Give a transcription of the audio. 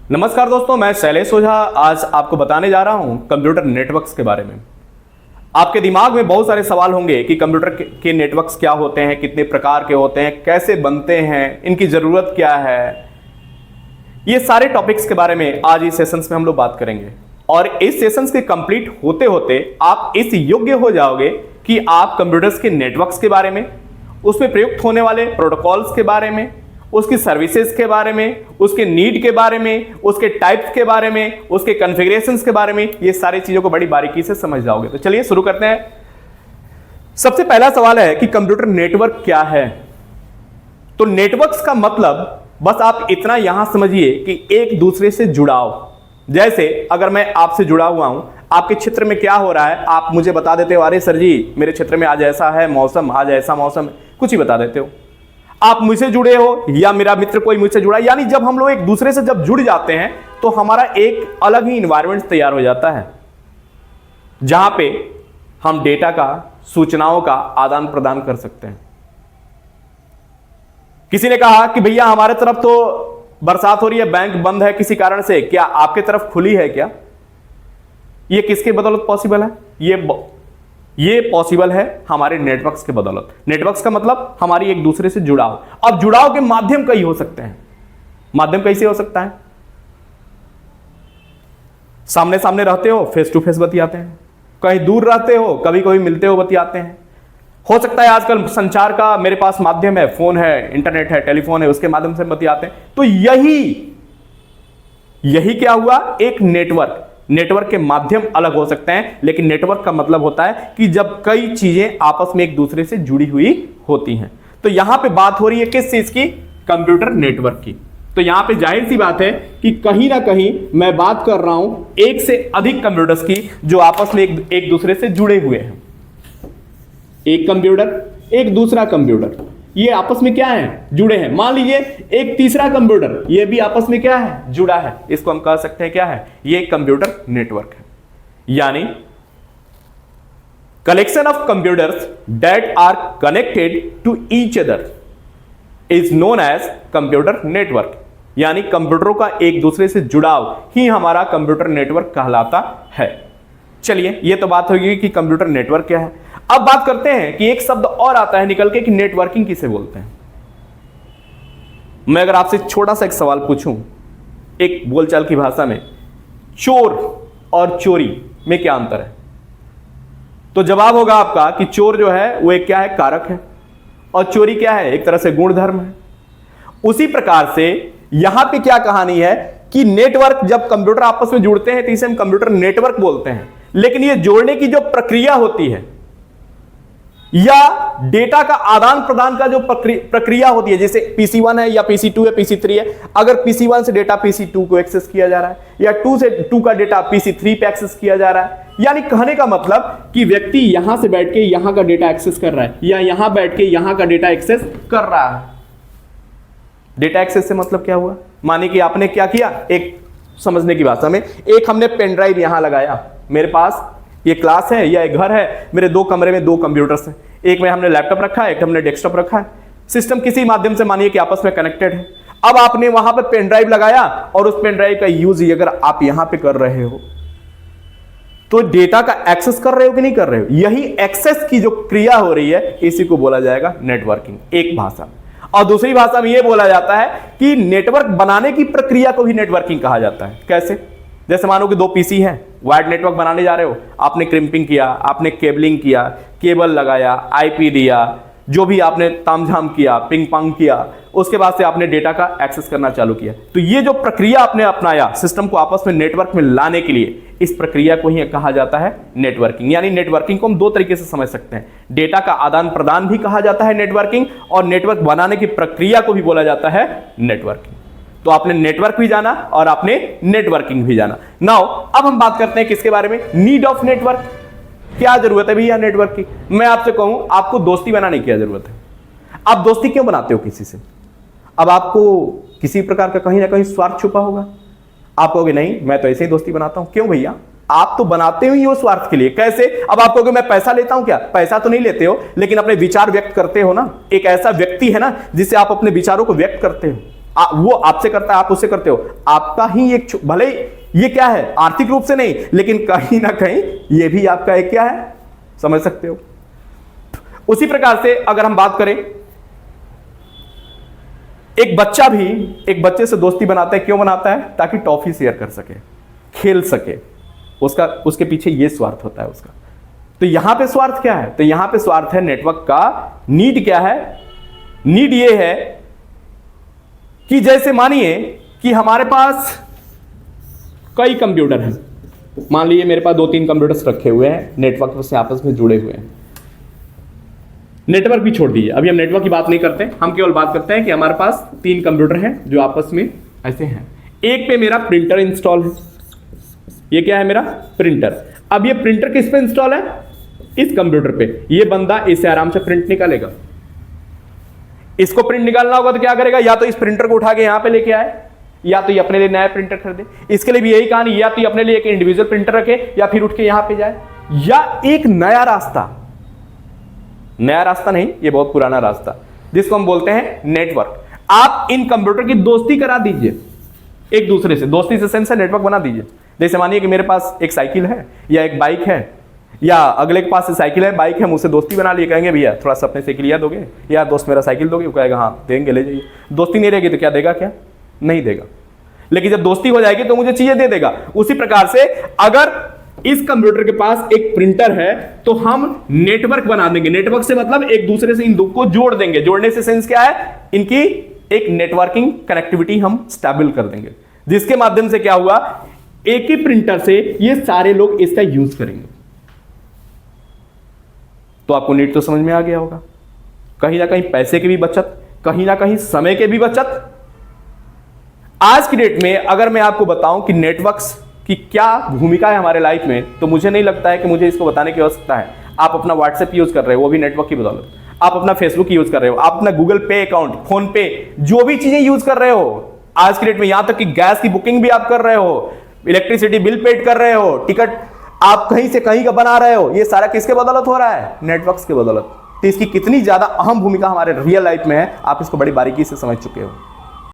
नमस्कार दोस्तों, मैं शैलेश ओझा आज आपको बताने जा रहा हूं कंप्यूटर नेटवर्क्स के बारे में। आपके दिमाग में बहुत सारे सवाल होंगे कि कंप्यूटर के नेटवर्क्स क्या होते हैं, कितने प्रकार के होते हैं, कैसे बनते हैं, इनकी ज़रूरत क्या है। ये सारे टॉपिक्स के बारे में आज इस सेशंस में हम लोग बात करेंगे और इस सेशंस के कंप्लीट होते होते आप इस योग्य हो जाओगे कि आप कंप्यूटर्स के नेटवर्क्स के बारे में, उसमें प्रयुक्त होने वाले प्रोटोकॉल्स के बारे में, उसकी सर्विसेज के बारे में, उसके नीड के बारे में, उसके टाइप्स के बारे में, उसके कॉन्फ़िगरेशंस के बारे में, ये सारी चीजों को बड़ी बारीकी से समझ जाओगे। तो चलिए शुरू करते हैं। सबसे पहला सवाल है कि कंप्यूटर नेटवर्क क्या है। तो नेटवर्क्स का मतलब बस आप इतना यहां समझिए कि एक दूसरे से जुड़ाव। जैसे अगर मैं आपसे जुड़ा हुआ हूं, आपके क्षेत्र में क्या हो रहा है आप मुझे बता देते हो, अरे सर जी मेरे क्षेत्र में आज ऐसा है मौसम, आज ऐसा मौसम है, कुछ ही बता देते हो। आप मुझसे जुड़े हो या मेरा मित्र कोई मुझसे जुड़ा, यानी जब हम लोग एक दूसरे से जब जुड़ जाते हैं तो हमारा एक अलग ही इन्वायरमेंट तैयार हो जाता है जहां पे हम डेटा का, सूचनाओं का आदान प्रदान कर सकते हैं। किसी ने कहा कि भैया हमारे तरफ तो बरसात हो रही है, बैंक बंद है किसी कारण से, क्या आपके तरफ खुली है क्या? ये किसके बदौलत पॉसिबल है? ये पॉसिबल है हमारे नेटवर्क्स के बदौलत। नेटवर्क्स का मतलब हमारी एक दूसरे से जुड़ाव। अब जुड़ाव के माध्यम कई हो सकते हैं। माध्यम कैसे हो सकता है? सामने सामने रहते हो, फेस टू फेस बतियाते हैं। कहीं दूर रहते हो, कभी कभी मिलते हो, बतियाते हैं। हो सकता है आजकल संचार का मेरे पास माध्यम है, फोन है, इंटरनेट है, टेलीफोन है, उसके माध्यम से बतियाते हैं। तो यही क्या हुआ? एक नेटवर्क। नेटवर्क के माध्यम अलग हो सकते हैं, लेकिन नेटवर्क का मतलब होता है कि जब कई चीजें आपस में एक दूसरे से जुड़ी हुई होती हैं। तो यहां पे बात हो रही है किस चीज की? कंप्यूटर नेटवर्क की। तो यहां पे जाहिर सी बात है कि कहीं ना कहीं मैं बात कर रहा हूं एक से अधिक कंप्यूटर्स की जो आपस में एक दूसरे से जुड़े हुए हैं। एक कंप्यूटर, एक दूसरा कंप्यूटर, ये आपस में क्या है? जुड़े हैं। मान लीजिए एक तीसरा कंप्यूटर, ये भी आपस में क्या है? जुड़ा है। इसको हम कह सकते हैं क्या है? ये कंप्यूटर नेटवर्क है। यानी collection of computers that are connected to each other is known as computer network. यानी कंप्यूटरों का एक दूसरे से जुड़ाव ही हमारा कंप्यूटर नेटवर्क कहलाता है। चलिए, ये तो बात होगी कि कंप्यूटर नेटवर्क क्या है। अब बात करते हैं कि एक शब्द और आता है निकल के कि नेटवर्किंग किसे बोलते हैं। मैं अगर आपसे छोटा सा एक सवाल पूछूं एक बोलचाल की भाषा में, चोर और चोरी में क्या अंतर है? तो जवाब होगा आपका कि चोर जो है वो एक क्या है? कारक है, और चोरी क्या है? एक तरह से गुणधर्म है। उसी प्रकार से यहां पे क्या कहानी है कि नेटवर्क, जब कंप्यूटर आपस में जुड़ते हैं तो इसे हम कंप्यूटर नेटवर्क बोलते हैं। लेकिन ये जोड़ने की जो प्रक्रिया होती है या डेटा का आदान प्रदान का जो प्रक्रिया होती है, जैसे PC1 है या PC2 है, PC3 है, अगर PC1 से डेटा PC2 को एक्सेस किया जा रहा है या 2 से 2 का डेटा PC3 पे एक्सेस किया जा रहा है, यानी कहने का मतलब कि व्यक्ति यहां से बैठ के यहां का डेटा एक्सेस कर रहा है या यहां बैठ के यहां का डेटा एक्सेस कर रहा है। डेटा एक्सेस से मतलब क्या हुआ? मानिए कि आपने क्या किया, एक समझने की भाषा में, एक हमने पेन ड्राइव यहां लगाया। मेरे पास ये क्लास है या एक घर है, मेरे 2 कमरे में 2 कंप्यूटर्स हैं, एक में हमने लैपटॉप रखा है, एक हमने डेस्कटॉप रखा है। सिस्टम किसी माध्यम से मानिए कि आपस में कनेक्टेड है। अब आपने वहां पे पेन ड्राइव लगाया और उस पेन ड्राइव का यूज ही अगर आप यहां पे कर रहे हो तो डेटा का एक्सेस कर रहे हो कि नहीं कर रहे हो? यही एक्सेस की जो क्रिया हो रही है इसी को बोला जाएगा नेटवर्किंग, एक भाषा। और दूसरी भाषा में यह बोला जाता है कि नेटवर्क बनाने की प्रक्रिया को भी नेटवर्किंग कहा जाता है। कैसे? जैसे मानो कि 2 PC हैं, वायर्ड नेटवर्क बनाने जा रहे हो, आपने क्रिम्पिंग किया, आपने केबलिंग किया, केबल लगाया, IP दिया, जो भी आपने तामझाम किया, पिंग पांग किया, उसके बाद से आपने डेटा का एक्सेस करना चालू किया। तो ये जो प्रक्रिया आपने अपनाया सिस्टम को आपस में नेटवर्क में लाने के लिए, इस प्रक्रिया को ही कहा जाता है नेटवर्किंग। यानी नेटवर्किंग को हम 2 तरीके से समझ सकते हैं। डेटा का आदान प्रदान भी कहा जाता है नेटवर्किंग, और नेटवर्क बनाने की प्रक्रिया को भी बोला जाता है नेटवर्किंग। तो आपने नेटवर्क भी जाना और आपने नेटवर्किंग भी जाना। नाउ अब हम बात करते हैं किसके बारे में? Need of network. क्या जरूरत है भैया नेटवर्क की? मैं आपसे कहूं आपको दोस्ती बनाने की क्या जरूरत है? आप दोस्ती क्यों बनाते हो किसी से? अब आपको किसी प्रकार का कहीं ना कहीं स्वार्थ छुपा होगा। आप कहोगे नहीं मैं तो ऐसे ही दोस्ती बनाता हूं। क्यों भैया? आप तो बनाते हो ही वो स्वार्थ के लिए। कैसे? अब आप कहोगे मैं पैसा लेता हूं क्या? पैसा तो नहीं लेते हो, लेकिन अपने विचार व्यक्त करते हो ना। एक ऐसा व्यक्ति है ना जिससे आप अपने विचारों को व्यक्त करते हो। वो आपसे करता है, आप उससे करते हो, आपका ही एक भले ये क्या है आर्थिक रूप से नहीं, लेकिन कहीं ना कहीं ये भी आपका एक क्या है, समझ सकते हो। उसी प्रकार से अगर हम बात करें, एक बच्चा भी एक बच्चे से दोस्ती बनाता है, क्यों बनाता है? ताकि टॉफी शेयर कर सके, खेल सके, उसके पीछे ये स्वार्थ होता है उसका। तो यहां पे स्वार्थ क्या है? तो यहां पे स्वार्थ है नेटवर्क का। नीड क्या है? नीड ये है कि जैसे मानिए कि हमारे पास कई कंप्यूटर हैं, मान लीजिए मेरे पास 2-3 कंप्यूटर्स रखे हुए हैं, नेटवर्क से आपस में जुड़े हुए हैं। नेटवर्क भी छोड़ दीजिए, अभी हम नेटवर्क की बात नहीं करते, हम केवल बात करते हैं कि हमारे पास 3 कंप्यूटर हैं जो आपस में ऐसे हैं। एक पे मेरा प्रिंटर इंस्टॉल है, ये क्या है मेरा प्रिंटर। अब ये प्रिंटर किस पे इंस्टॉल है? इस कंप्यूटर पे। ये बंदा इसे आराम से प्रिंट निकालेगा। इसको प्रिंट निकालना होगा तो क्या करेगा? या तो इस प्रिंटर को उठा के यहां पे लेके आए, या तो ये अपने लिए नया प्रिंटर खरीदे। इसके लिए भी यही कहानी, या तो ये अपने लिए एक इंडिविजुअल प्रिंटर रखे, या फिर उठ के यहां पे जाए, या एक नया रास्ता नहीं, ये बहुत पुराना रास्ता जिसको हम बोलते हैं नेटवर्क। आप इन कंप्यूटर की दोस्ती करा दीजिए एक दूसरे से, दोस्ती से सेंस है नेटवर्क बना दीजिए। जैसे मानिए कि मेरे पास एक साइकिल है या एक बाइक है, या अगले के पास साइकिल है बाइक है, मुझसे दोस्ती बना लिए, कहेंगे भैया थोड़ा सा अपने साइकिल याद दोगे, या दोस्त मेरा साइकिल दोगे? वो कहेगा हाँ देंगे, ले जाइए। दोस्ती नहीं रहेगी तो क्या देगा? क्या नहीं देगा। लेकिन जब दोस्ती हो जाएगी तो मुझे चीजें दे देगा। उसी प्रकार से अगर इस कंप्यूटर के पास एक प्रिंटर है तो हम नेटवर्क बना देंगे। नेटवर्क से मतलब एक दूसरे से इन दो को जोड़ देंगे। जोड़ने से सेंस क्या है? इनकी एक नेटवर्किंग कनेक्टिविटी हम स्टेबल कर देंगे, जिसके माध्यम से क्या हुआ, एक ही प्रिंटर से ये सारे लोग इसका यूज करेंगे। तो आपको नीड तो समझ में आ गया होगा। कहीं ना कहीं पैसे की भी बचत, कहीं ना कहीं समय की भी बचत। आज की डेट में अगर मैं आपको बताऊं कि नेटवर्क्स की क्या भूमिका है हमारे लाइफ में, तो मुझे नहीं लगता है कि मुझे इसको बताने की आवश्यकता है। आप अपना व्हाट्सएप यूज कर रहे हो, वो भी नेटवर्क की बदौलत। आप अपना फेसबुक यूज कर रहे हो, आप अपना गूगल पे अकाउंट, फोन पे, जो भी चीजें यूज कर रहे हो आज की डेट में, यहां तक कि गैस की बुकिंग भी आप कर रहे हो, इलेक्ट्रिसिटी बिल पेड कर रहे हो, टिकट आप कहीं से कहीं का बना रहे हो, ये सारा किसके बदौलत हो रहा है? नेटवर्क्स के बदौलत। तो इसकी कितनी ज्यादा अहम भूमिका हमारे रियल लाइफ में है, आप इसको बड़ी बारीकी से समझ चुके हो।